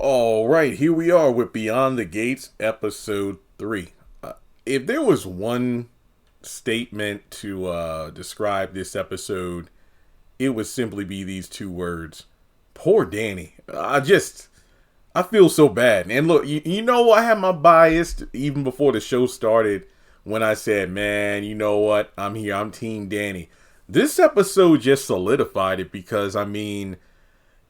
All right, here we are with Beyond the Gates, episode 3. If there was one statement to describe this episode, it would simply be these two words. Poor Danny. I feel so bad. And look, you know, I had my bias even before the show started when I said, man, you know what? I'm here. I'm Team Danny. This episode just solidified it because, I mean,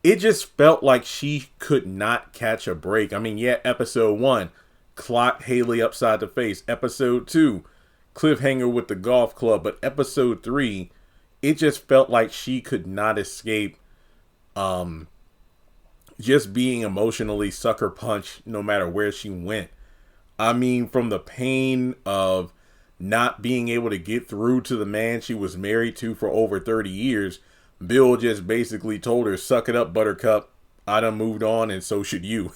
it just felt like she could not catch a break. I mean, yeah, episode 1, clocked Haley upside the face. Episode 2, cliffhanger with the golf club. But episode 3, it just felt like she could not escape just being emotionally sucker punched no matter where she went. I mean, from the pain of not being able to get through to the man she was married to for over 30 years, Bill just basically told her, suck it up, buttercup. I done moved on and so should you.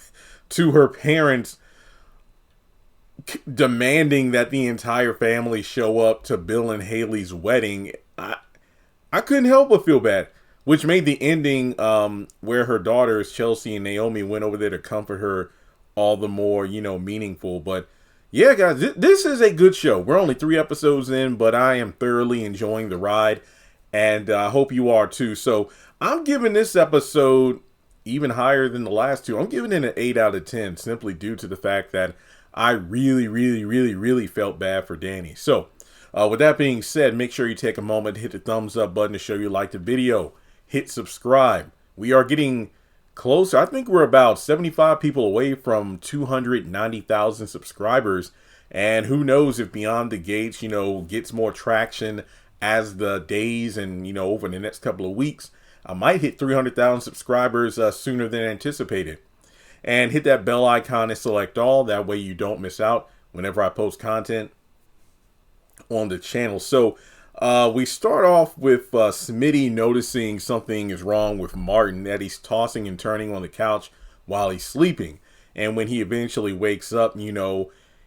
To her parents demanding that the entire family show up to Bill and Haley's wedding. I couldn't help but feel bad. Which made the ending where her daughters, Chelsea and Naomi, went over there to comfort her all the more, meaningful. But yeah, guys, this is a good show. We're only 3 episodes in, but I am thoroughly enjoying the ride. And I hope you are too. So I'm giving this episode even higher than the last 2. I'm giving it an 8 out of 10 simply due to the fact that I really felt bad for Danny. So with that being said, make sure you take a moment to hit the thumbs up button to show you like the video. Hit subscribe. We are getting closer. I think we're about 75 people away from 290,000 subscribers. And who knows if Beyond the Gates, gets more traction as the days and, over the next couple of weeks. I might hit 300,000 subscribers sooner than anticipated. And hit that bell icon and select all. That way you don't miss out whenever I post content on the channel. So we start off with Smitty noticing something is wrong with Martin, that he's tossing and turning on the couch while he's sleeping. And when he eventually wakes up,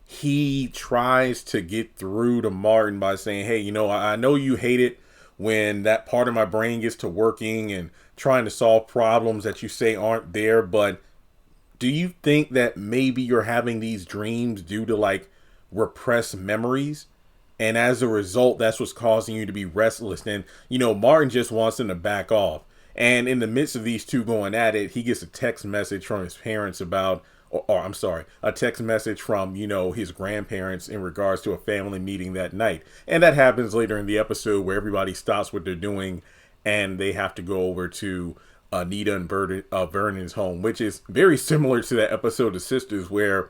he tries to get through to Martin by saying, hey, I know you hate it when that part of my brain gets to working and trying to solve problems that you say aren't there. But do you think that maybe you're having these dreams due to like repressed memories? And as a result, that's what's causing you to be restless. And, Martin just wants him to back off. And in the midst of these two going at it, he gets a text message from his parents about, a text message from, his grandparents in regards to a family meeting that night. And that happens later in the episode where everybody stops what they're doing and they have to go over to Anita and Vernon's home, which is very similar to that episode of Sisters where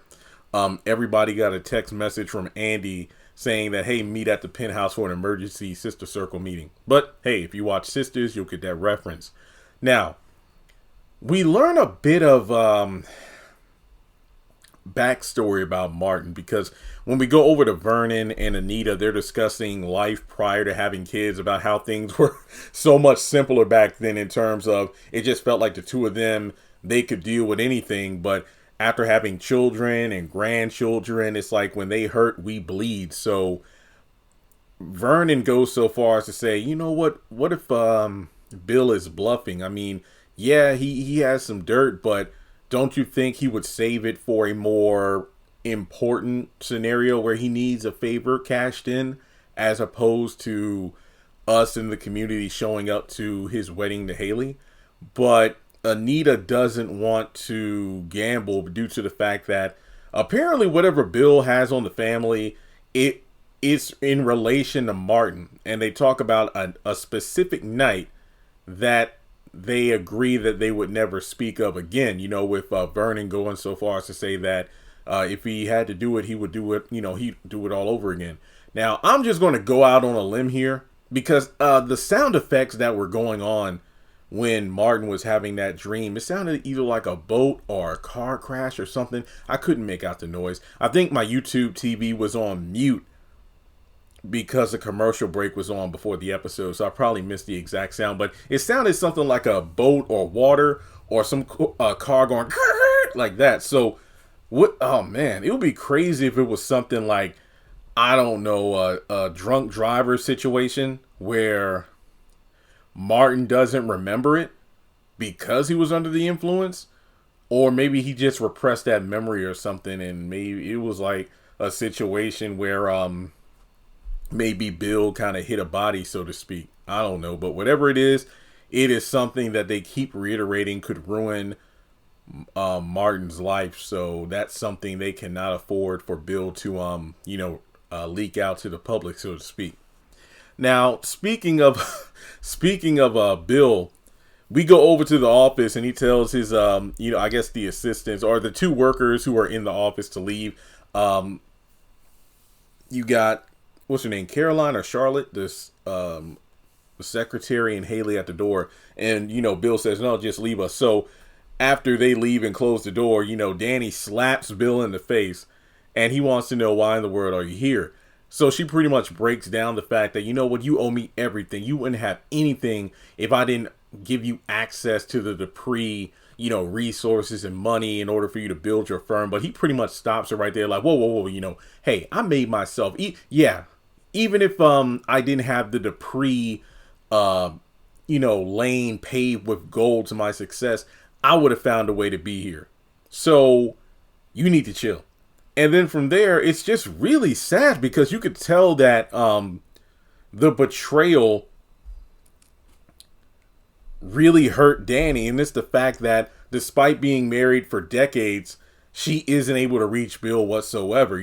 everybody got a text message from Andy saying that, hey, meet at the penthouse for an emergency sister circle meeting. But hey, if you watch Sisters, you'll get that reference. Now, we learn a bit of backstory about Martin, because when we go over to Vernon and Anita, they're discussing life prior to having kids, about how things were so much simpler back then in terms of it just felt like the two of them, they could deal with anything. But after having children and grandchildren, it's like when they hurt, we bleed. So Vernon goes so far as to say, what if Bill is bluffing? I mean, yeah, he has some dirt, but don't you think he would save it for a more important scenario where he needs a favor cashed in, as opposed to us in the community showing up to his wedding to Haley? But Anita doesn't want to gamble due to the fact that apparently whatever Bill has on the family, it is in relation to Martin. And they talk about a specific night that they agree that they would never speak of again, with Vernon going so far as to say that if he had to do it, he would do it, he'd do it all over again. Now, I'm just going to go out on a limb here because the sound effects that were going on when Martin was having that dream, it sounded either like a boat or a car crash or something. I couldn't make out the noise. I think my YouTube TV was on mute because the commercial break was on before the episode, so I probably missed the exact sound, but it sounded something like a boat or water or some car going like that. So what? Oh man, it would be crazy if it was something like, I don't know, a drunk driver situation where Martin doesn't remember it because he was under the influence. Or maybe he just repressed that memory or something, and maybe it was like a situation where maybe Bill kind of hit a body, so to speak. I don't know, but whatever it is something that they keep reiterating could ruin Martin's life. So that's something they cannot afford for Bill to leak out to the public, so to speak. Now, speaking of Bill, we go over to the office and he tells his I guess the assistants or the two workers who are in the office to leave. You got, what's her name, Caroline or Charlotte, this the secretary, and Haley at the door, and Bill says, no, just leave us. So after they leave and close the door, Danny slaps Bill in the face, and he wants to know, why in the world are you here? So she pretty much breaks down the fact that, you owe me everything. You wouldn't have anything if I didn't give you access to the Dupree, resources and money in order for you to build your firm. But he pretty much stops her right there, like, whoa, hey, I made myself. Even if I didn't have the Dupree, lane paved with gold to my success, I would have found a way to be here. So you need to chill. And then from there, it's just really sad because you could tell that the betrayal really hurt Danny. And it's the fact that despite being married for decades, she isn't able to reach Bill whatsoever.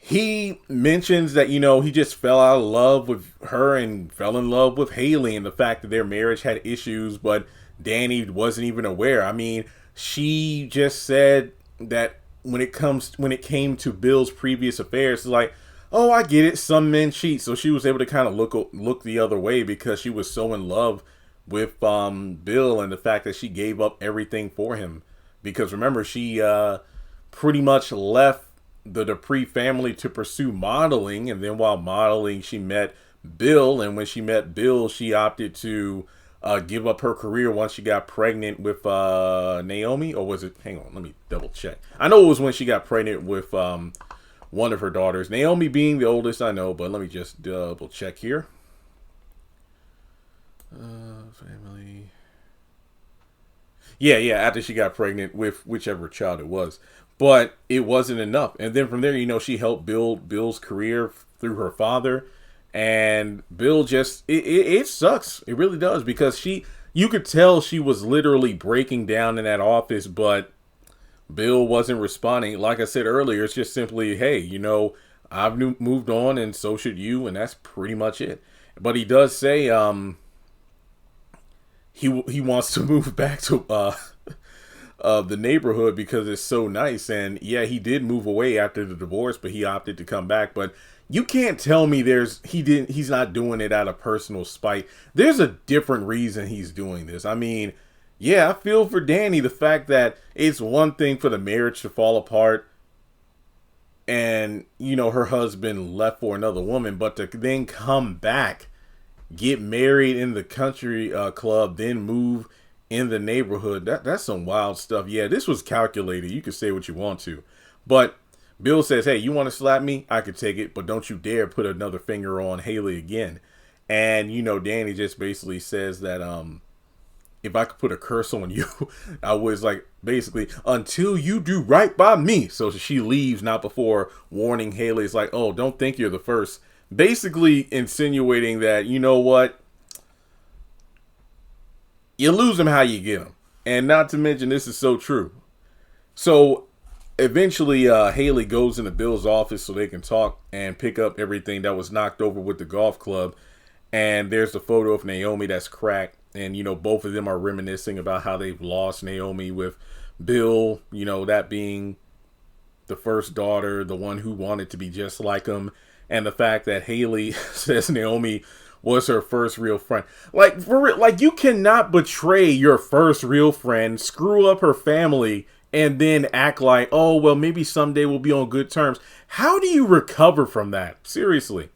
He mentions that, he just fell out of love with her and fell in love with Haley, and the fact that their marriage had issues, but Danny wasn't even aware. I mean, she just said that when it came to Bill's previous affairs, it's like, oh, I get it, some men cheat. So she was able to kind of look the other way because she was so in love with Bill, and the fact that she gave up everything for him. Because remember, she pretty much left the Dupree family to pursue modeling, and then while modeling, she met Bill, and when she met Bill, she opted to give up her career once she got pregnant with Naomi. Or was it, hang on, let me double check. I know it was when she got pregnant with one of her daughters, Naomi being the oldest, I know, but let me just double check here. Family. Yeah, after she got pregnant with whichever child it was. But it wasn't enough. And then from there, she helped build Bill's career through her father. And Bill just, it sucks. It really does. Because you could tell she was literally breaking down in that office, but Bill wasn't responding. Like I said earlier, it's just simply, hey, I've moved on and so should you. And that's pretty much it. But he does say he wants to move back to the neighborhood because it's so nice. And yeah, he did move away after the divorce, but he opted to come back. But you can't tell me he's not doing it out of personal spite. There's a different reason he's doing this. I mean, yeah, I feel for Danny, the fact that it's one thing for the marriage to fall apart and, her husband left for another woman, but to then come back, get married in the country club, then move in the neighborhood. That's some wild stuff. Yeah, this was calculated. You can say what you want to. But Bill says, hey, you want to slap me? I could take it, but don't you dare put another finger on Haley again. And, Danny just basically says that if I could put a curse on you, I was like, basically, until you do right by me. So she leaves, not before warning Haley. It's like, oh, don't think you're the first. Basically insinuating that, you know what? You lose them how you get them. And not to mention, this is so true. So eventually Haley goes into Bill's office so they can talk and pick up everything that was knocked over with the golf club. And there's the photo of Naomi that's cracked. And, both of them are reminiscing about how they've lost Naomi with Bill, that being the first daughter, the one who wanted to be just like him. And the fact that Haley says Naomi was her first real friend. Like, for real, like, you cannot betray your first real friend, screw up her family, and then act like, oh, well, maybe someday we'll be on good terms. How do you recover from that? Seriously.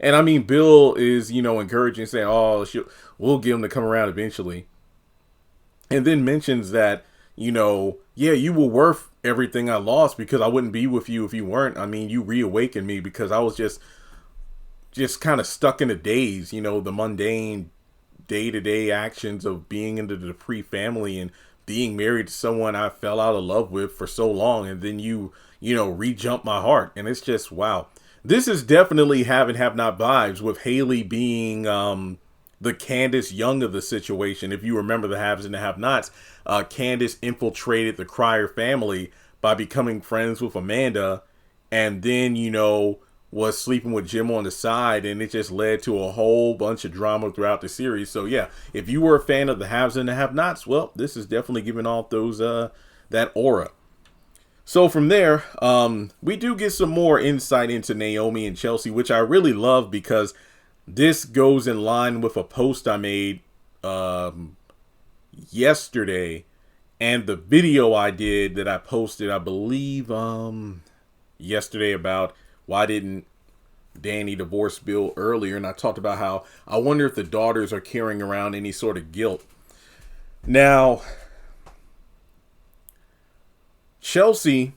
And I mean, Bill is, encouraging, saying, oh, we'll get him to come around eventually. And then mentions that, yeah, you were worth everything I lost because I wouldn't be with you if you weren't. I mean, you reawakened me because I was just kind of stuck in the days, the mundane day-to-day actions of being into the Dupree family and being married to someone I fell out of love with for so long, and then re-jump my heart. And it's just, wow. This is definitely have and have not vibes, with Haley being the Candace Young of the situation. If you remember the haves and the have nots, Candace infiltrated the Cryer family by becoming friends with Amanda, and then, was sleeping with Jim on the side, and it just led to a whole bunch of drama throughout the series. So yeah, if you were a fan of the haves and the have nots, well, this is definitely giving off those that aura. So from there, we do get some more insight into Naomi and Chelsea, which I really love, because this goes in line with a post I made yesterday, and the video I did that I posted, I believe, yesterday, about why didn't Danny divorce Bill earlier. And I talked about how I wonder if the daughters are carrying around any sort of guilt. Now, Chelsea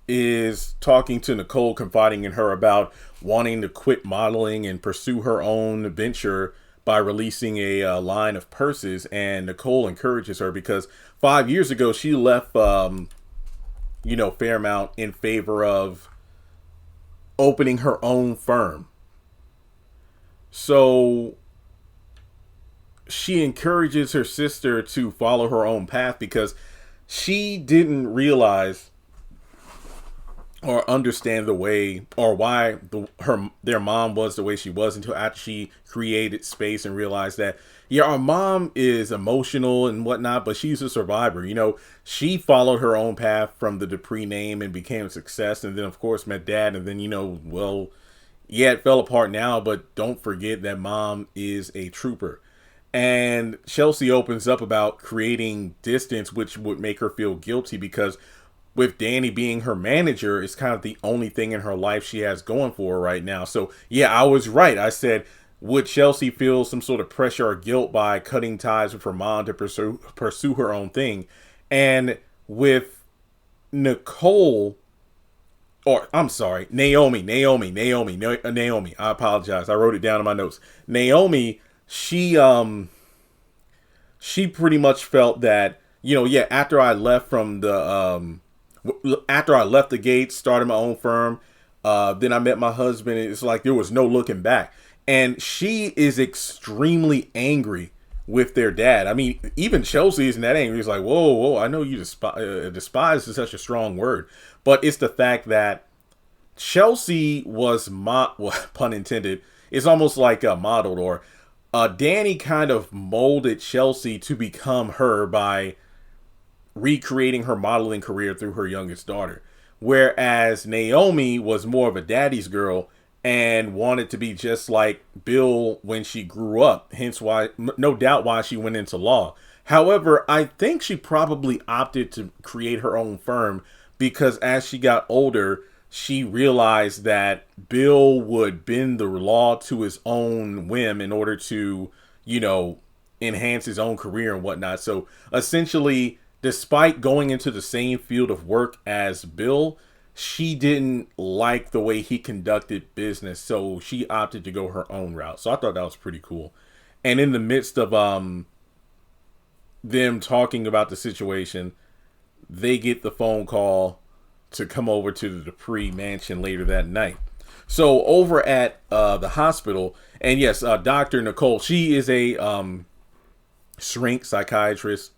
is talking to Nicole, confiding in her about wanting to quit modeling and pursue her own venture by releasing a line of purses. And Nicole encourages her, because 5 years ago she left Fairmount in favor of opening her own firm. So she encourages her sister to follow her own path, because she didn't realize or understand the way, or why their mom was the way she was, until after she created space and realized that, yeah, our mom is emotional and whatnot, but she's a survivor. She followed her own path from the Dupree name and became a success, and then of course met Dad, and then it fell apart now, but don't forget that Mom is a trooper. And Chelsea opens up about creating distance, which would make her feel guilty, because with Danny being her manager, it's kind of the only thing in her life she has going for her right now. So yeah, I was right. I said, would Chelsea feel some sort of pressure or guilt by cutting ties with her mom to pursue her own thing? And with Nicole, or I'm sorry, Naomi. I apologize. I wrote it down in my notes. Naomi, she pretty much felt that, after I left the Gates, started my own firm, then I met my husband, and it's like there was no looking back. And she is extremely angry with their dad. I mean, even Chelsea isn't that angry. It's like, whoa, I know you despise is such a strong word. But it's the fact that Chelsea was, pun intended, it's almost like modeled, or Danny kind of molded Chelsea to become her by recreating her modeling career through her youngest daughter. Whereas Naomi was more of a daddy's girl and wanted to be just like Bill when she grew up. Hence why, no doubt why she went into law. However, I think she probably opted to create her own firm because as she got older, she realized that Bill would bend the law to his own whim in order to, enhance his own career and whatnot. So essentially, despite going into the same field of work as Bill, she didn't like the way he conducted business, so she opted to go her own route. So I thought that was pretty cool. And in the midst of them talking about the situation, they get the phone call to come over to the Dupree mansion later that night. So over at the hospital, and yes, Dr. Nicole, she is a shrink psychiatrist,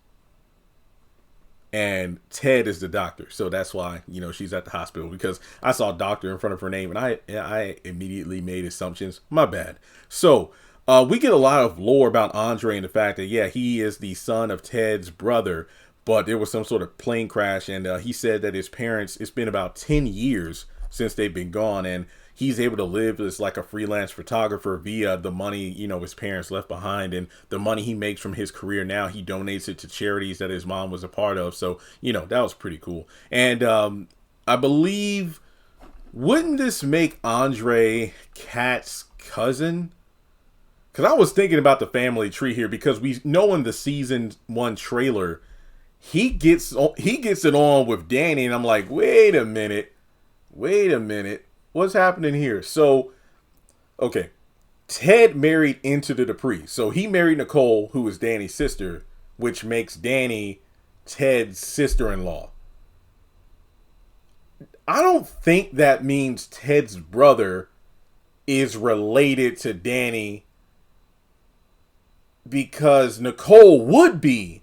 and Ted is the doctor. So that's why, she's at the hospital, because I saw doctor in front of her name and I immediately made assumptions. My bad. So we get a lot of lore about Andre and the fact that, yeah, he is the son of Ted's brother, but there was some sort of plane crash. And he said that his parents, it's been about 10 years since they've been gone. And he's able to live as like a freelance photographer via the money, his parents left behind, and the money he makes from his career now, he donates it to charities that his mom was a part of. So, that was pretty cool. And I believe, wouldn't this make Andre Kat's cousin? Because I was thinking about the family tree here, because we know in the season 1 trailer, he gets it on with Danny, and I'm like, wait a minute. What's happening here? So, okay, Ted married into the Dupree. So he married Nicole, who is Danny's sister, which makes Danny Ted's sister-in-law. I don't think that means Ted's brother is related to Danny, because Nicole would be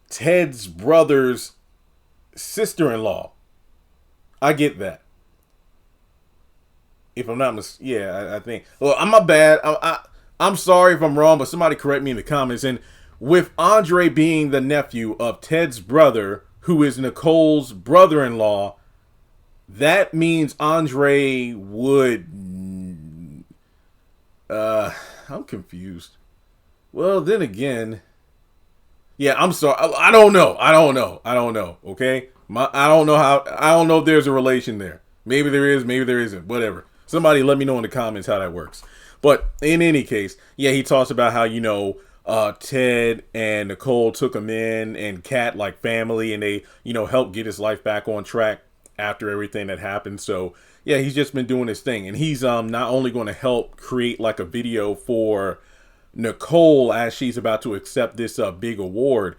Ted's brother's sister-in-law. I get that. If I'm not mistaken, yeah, I think. Well, I'm my bad. I'm sorry if I'm wrong, but somebody correct me in the comments. And with Andre being the nephew of Ted's brother, who is Nicole's brother-in-law, that means Andre would... I'm confused. Well, then again... Yeah, I'm sorry. I don't know. Okay? I don't know if there's a relation there. Maybe there is, maybe there isn't. Whatever. Somebody let me know in the comments how that works. But in any case, yeah, he talks about how, Ted and Nicole took him in, and Kat like family, and they, helped get his life back on track after everything that happened. So yeah, he's just been doing his thing, and he's not only going to help create like a video for Nicole as she's about to accept this big award,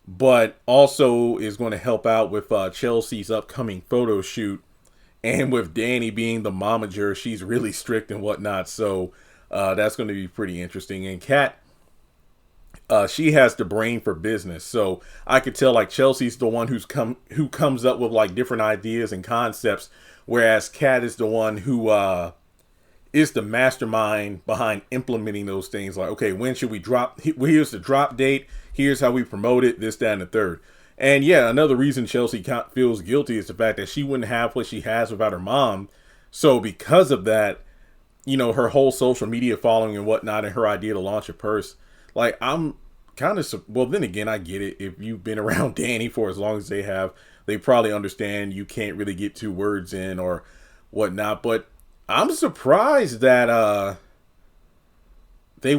but also is going to help out with Chelsea's upcoming photo shoot. And with Danny being the momager, she's really strict and whatnot. So that's going to be pretty interesting. And Kat, she has the brain for business. So I could tell like Chelsea's the one who comes up with like different ideas and concepts, whereas Kat is the one who is the mastermind behind implementing those things. Like, okay, when should we drop? Here's the drop date. Here's how we promote it. This, that, and the third. And yeah, another reason Chelsea feels guilty is the fact that she wouldn't have what she has without her mom. So because of that, her whole social media following and whatnot, and her idea to launch a purse, like I'm kind of, well, then again, I get it. If you've been around Danny for as long as they have, they probably understand you can't really get 2 words in or whatnot. But I'm surprised that she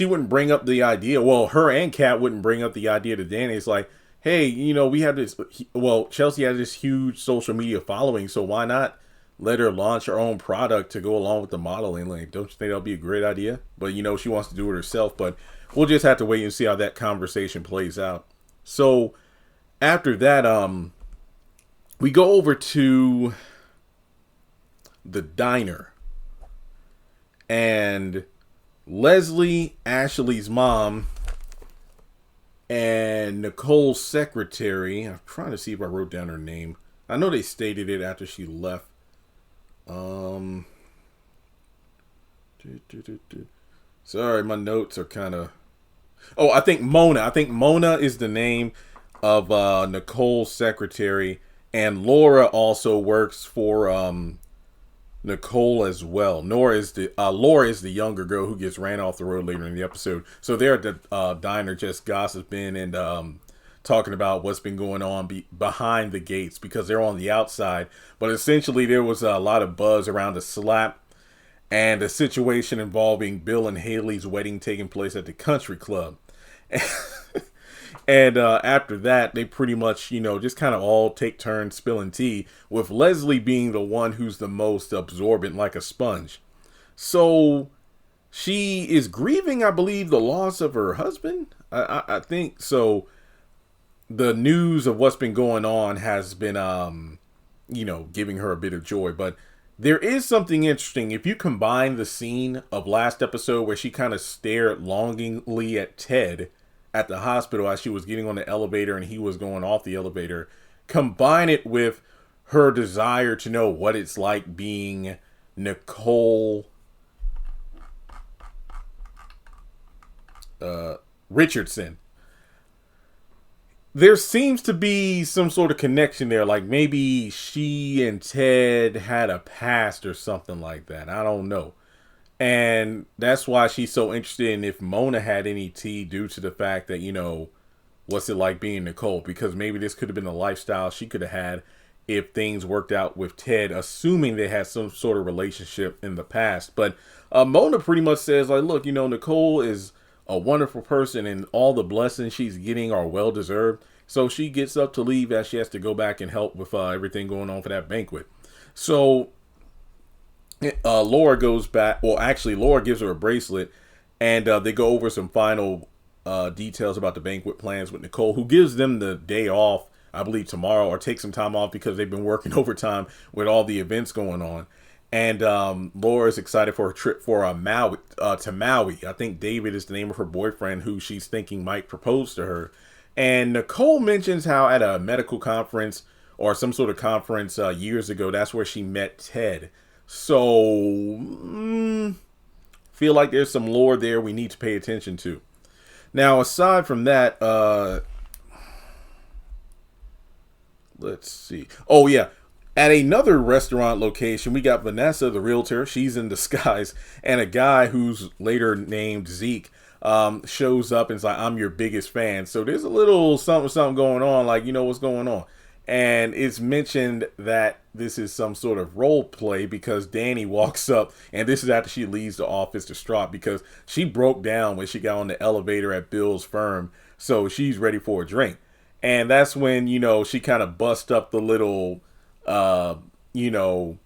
wouldn't bring up the idea. Well, her and Kat wouldn't bring up the idea to Danny. It's like, hey, we have this, well, Chelsea has this huge social media following, so why not let her launch her own product to go along with the modeling? Like, don't you think that'll be a great idea? But, she wants to do it herself, but we'll just have to wait and see how that conversation plays out. So, after that, we go over to the diner, and Leslie, Ashley's mom, and Nicole's secretary, I'm trying to see if I wrote down her name. I know they stated it after she left. Sorry, my notes are kind of... Oh, I think Mona. Mona is the name of Nicole's secretary. And Laura also works for Nicole as well. Laura is the younger girl who gets ran off the road later in the episode. So they're at the diner just gossiping and talking about what's been going on behind the gates, because they're on the outside. But essentially there was a lot of buzz around the slap and a situation involving Bill and Haley's wedding taking place at the country club. And after that, they pretty much, just kind of all take turns spilling tea, with Leslie being the one who's the most absorbent, like a sponge. So she is grieving, I believe, the loss of her husband. I think so. The news of what's been going on has been, giving her a bit of joy. But there is something interesting. If you combine the scene of last episode where she kind of stared longingly at Ted at the hospital as she was getting on the elevator and he was going off the elevator, combine it with her desire to know what it's like being Nicole Richardson. There seems to be some sort of connection there, like maybe she and Ted had a past or something like that. I don't know. And that's why she's so interested in if Mona had any tea, due to the fact that, what's it like being Nicole? Because maybe this could have been a lifestyle she could have had if things worked out with Ted, assuming they had some sort of relationship in the past. But Mona pretty much says, like, look, Nicole is a wonderful person and all the blessings she's getting are well-deserved. So she gets up to leave as she has to go back and help with everything going on for that banquet. So Laura goes back. Well, actually, Laura gives her a bracelet, and they go over some final details about the banquet plans with Nicole, who gives them the day off, I believe tomorrow, or take some time off because they've been working overtime with all the events going on. And Laura is excited for a trip for Maui, to Maui. I think David is the name of her boyfriend who she's thinking might propose to her. And Nicole mentions how at a medical conference or some sort of conference years ago, that's where she met Ted. So, feel like there's some lore there we need to pay attention to. Now, aside from that, let's see. Oh, yeah. At another restaurant location, we got Vanessa, the realtor. She's in disguise. And a guy who's later named Zeke shows up and is like, I'm your biggest fan. So there's a little something going on. Like, you know what's going on. And it's mentioned that this is some sort of role play because Danny walks up, and this is after she leaves the office distraught because she broke down when she got on the elevator at Bill's firm. So she's ready for a drink. And that's when, she kind of bust up the little, role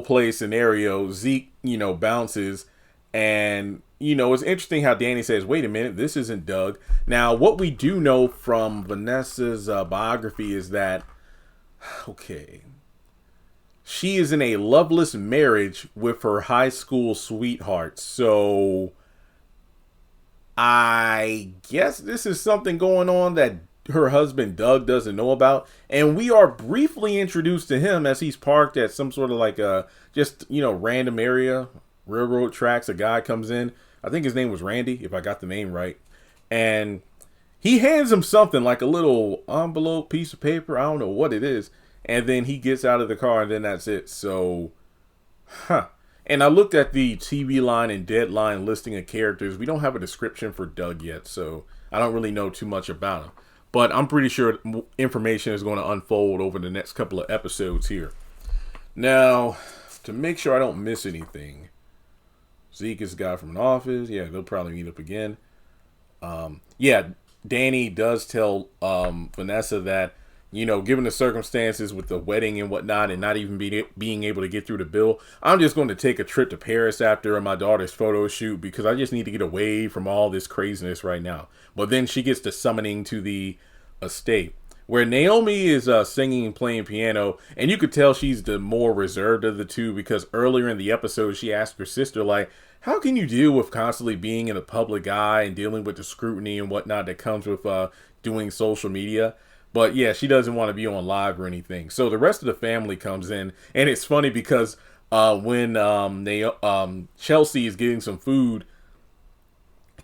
play scenario. Zeke, bounces. And, it's interesting how Danny says, wait a minute, this isn't Doug. Now, what we do know from Vanessa's biography is that, okay, she is in a loveless marriage with her high school sweetheart. So, I guess this is something going on that her husband Doug doesn't know about, and we are briefly introduced to him as he's parked at some sort of like a random area, railroad tracks. A guy comes in, I think his name was Randy, if I got the name right, and he hands him something like a little envelope piece of paper. I don't know what it is, and then he gets out of the car, and then that's it. So, and I looked at the TV line and deadline listing of characters. We don't have a description for Doug yet, so I don't really know too much about him. But I'm pretty sure information is going to unfold over the next couple of episodes here. Now, to make sure I don't miss anything, Zeke is a guy from an office. Yeah, they'll probably meet up again. Danny does tell Vanessa that, given the circumstances with the wedding and whatnot and not even being able to get through the bill, I'm just going to take a trip to Paris after my daughter's photo shoot because I just need to get away from all this craziness right now. But then she gets to summoning to the estate where Naomi is singing and playing piano, and you could tell she's the more reserved of the two because earlier in the episode she asked her sister, like, how can you deal with constantly being in the public eye and dealing with the scrutiny and whatnot that comes with doing social media? But yeah, she doesn't want to be on live or anything. So the rest of the family comes in, and it's funny because when Chelsea is getting some food,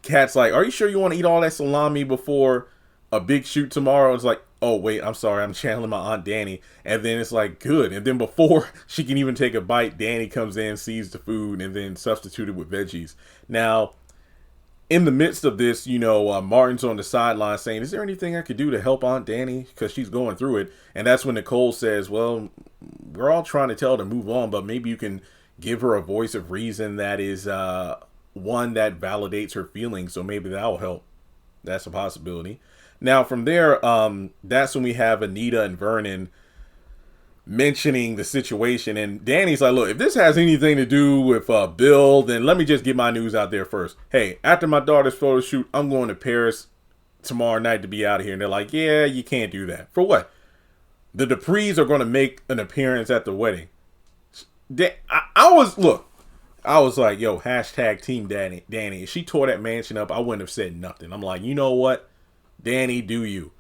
Kat's like, are you sure you want to eat all that salami before a big shoot tomorrow? It's like, oh, wait, I'm sorry. I'm channeling my Aunt Danny. And then it's like, good. And then before she can even take a bite, Danny comes in, sees the food, and then substituted with veggies. Now, in the midst of this, Martin's on the sideline saying, is there anything I could do to help Aunt Danny? Because she's going through it. And that's when Nicole says, well, we're all trying to tell her to move on, but maybe you can give her a voice of reason that is one that validates her feelings. So maybe that will help. That's a possibility. Now, from there, that's when we have Anita and Vernon mentioning the situation. And Danny's like, look, if this has anything to do with Bill, then let me just get my news out there first. Hey, after my daughter's photo shoot, I'm going to Paris tomorrow night to be out of here. And they're like, yeah, you can't do that. For what? The Duprees are going to make an appearance at the wedding. I was like, yo, hashtag Team Danny. If she tore that mansion up, I wouldn't have said nothing. I'm like, you know what? Danny, do you?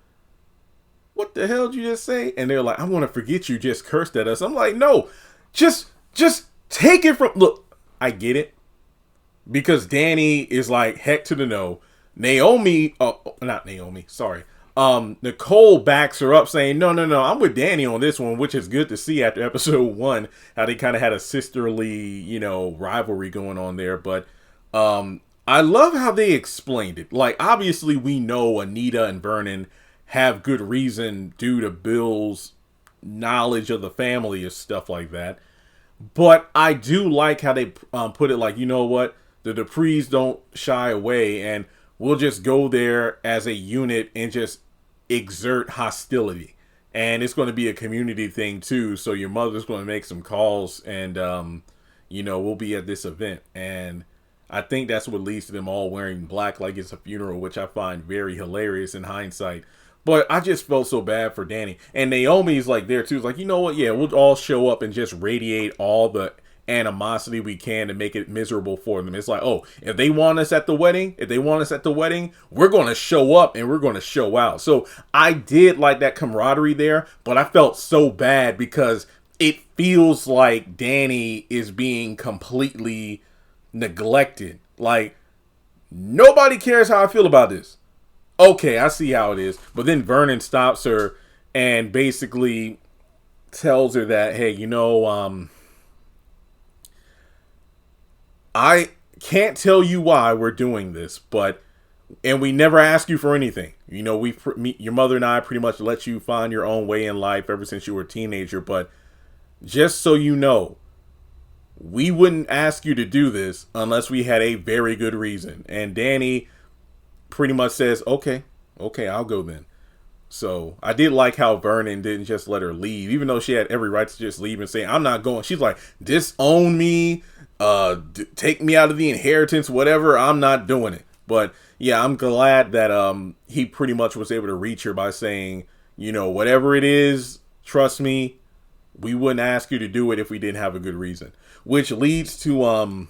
What the hell did you just say? And they're like, I'm going to forget you just cursed at us. I'm like, no, just take it from, look, I get it. Because Danny is like, heck to the no. Nicole backs her up saying, no, I'm with Danny on this one, which is good to see after episode 1, how they kind of had a sisterly, rivalry going on there. But, I love how they explained it. Like, obviously we know Anita and Vernon have good reason due to Bill's knowledge of the family and stuff like that. But I do like how they put it like, you know what? The Duprees don't shy away, and we'll just go there as a unit and just exert hostility. And it's going to be a community thing too. So your mother's going to make some calls, and, we'll be at this event. And I think that's what leads to them all wearing black like it's a funeral, which I find very hilarious in hindsight. But I just felt so bad for Danny. And Naomi's like there too. It's like, you know what? Yeah, we'll all show up and just radiate all the animosity we can to make it miserable for them. It's like, oh, if they want us at the wedding, we're going to show up and we're going to show out. So I did like that camaraderie there, but I felt so bad because it feels like Danny is being completely neglected. Like, nobody cares how I feel about this. Okay, I see how it is. But then Vernon stops her and basically tells her that, hey, I can't tell you why we're doing this, and we never ask you for anything. Your mother and I pretty much let you find your own way in life ever since you were a teenager. But just so you know, we wouldn't ask you to do this unless we had a very good reason. And Danny pretty much says, okay, I'll go then. So I did like how Vernon didn't just let her leave, even though she had every right to just leave and say, I'm not going. She's like, disown me, take me out of the inheritance, whatever. I'm not doing it. But yeah, I'm glad that he pretty much was able to reach her by saying, whatever it is, trust me, we wouldn't ask you to do it if we didn't have a good reason. Which leads to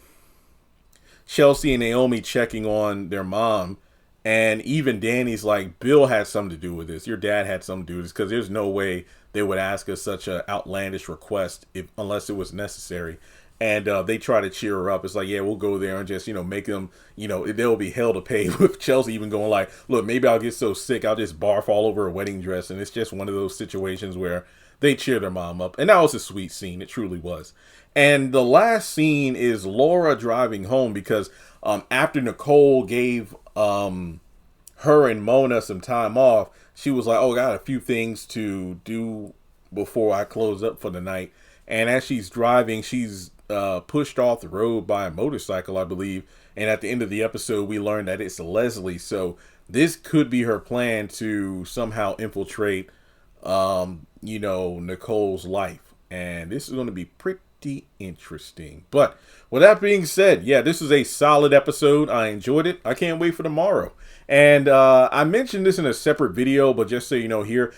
Chelsea and Naomi checking on their mom. And even Danny's like, Bill had something to do with this. Your dad had something to do with this, because there's no way they would ask us such an outlandish request unless it was necessary. And they try to cheer her up. It's like, yeah, we'll go there and just, make them, they'll be hell to pay, with Chelsea even going like, look, maybe I'll get so sick I'll just barf all over a wedding dress. And it's just one of those situations where they cheer their mom up. And that was a sweet scene. It truly was. And the last scene is Laura driving home because after Nicole gave her and Mona some time off, she was like, oh, I got a few things to do before I close up for the night. And as she's driving, she's pushed off the road by a motorcycle, I believe. And at the end of the episode, we learned that it's Leslie. So this could be her plan to somehow infiltrate, Nicole's life. And this is going to be pretty interesting. But with that being said, yeah, this is a solid episode. I enjoyed it. I can't wait for tomorrow. And I mentioned this in a separate video, but just so you know here,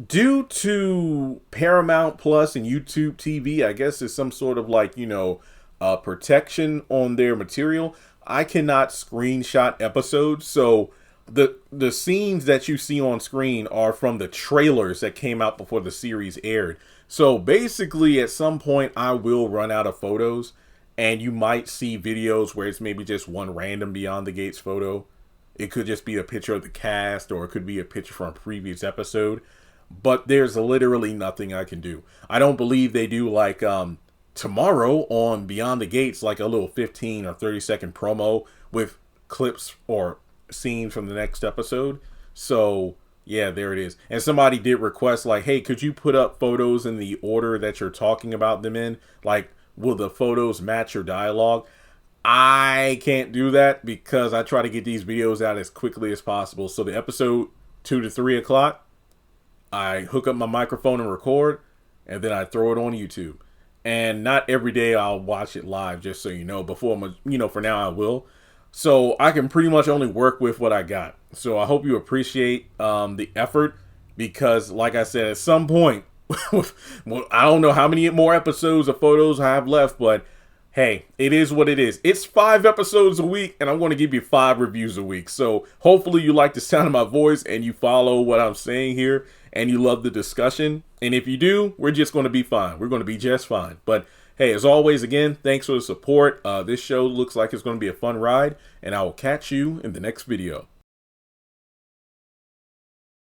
due to Paramount Plus and YouTube TV, I guess is some sort of protection on their material, I cannot screenshot episodes. So the scenes that you see on screen are from the trailers that came out before the series aired. So basically, at some point, I will run out of photos, and you might see videos where it's maybe just one random Beyond the Gates photo. It could just be a picture of the cast, or it could be a picture from a previous episode. But there's literally nothing I can do. I don't believe they do tomorrow on Beyond the Gates, like a little 15 or 30-second promo with clips or scenes from the next episode. So yeah, there it is. And somebody did request hey, could you put up photos in the order that you're talking about them in? Will the photos match your dialogue? I can't do that because I try to get these videos out as quickly as possible. So the episode 2 to 3 o'clock, I hook up my microphone and record, and then I throw it on YouTube. And not every day I'll watch it live, just so you know. For now I will. So I can pretty much only work with what I got. So I hope you appreciate the effort, because like I said, at some point, I don't know how many more episodes of photos I have left, but hey, it is what it is. It's 5 episodes a week, and I'm going to give you 5 reviews a week. So hopefully you like the sound of my voice and you follow what I'm saying here and you love the discussion. And if you do, we're just going to be fine. We're going to be just fine. But hey, as always, again, thanks for the support. This show looks like it's going to be a fun ride, and I will catch you in the next video.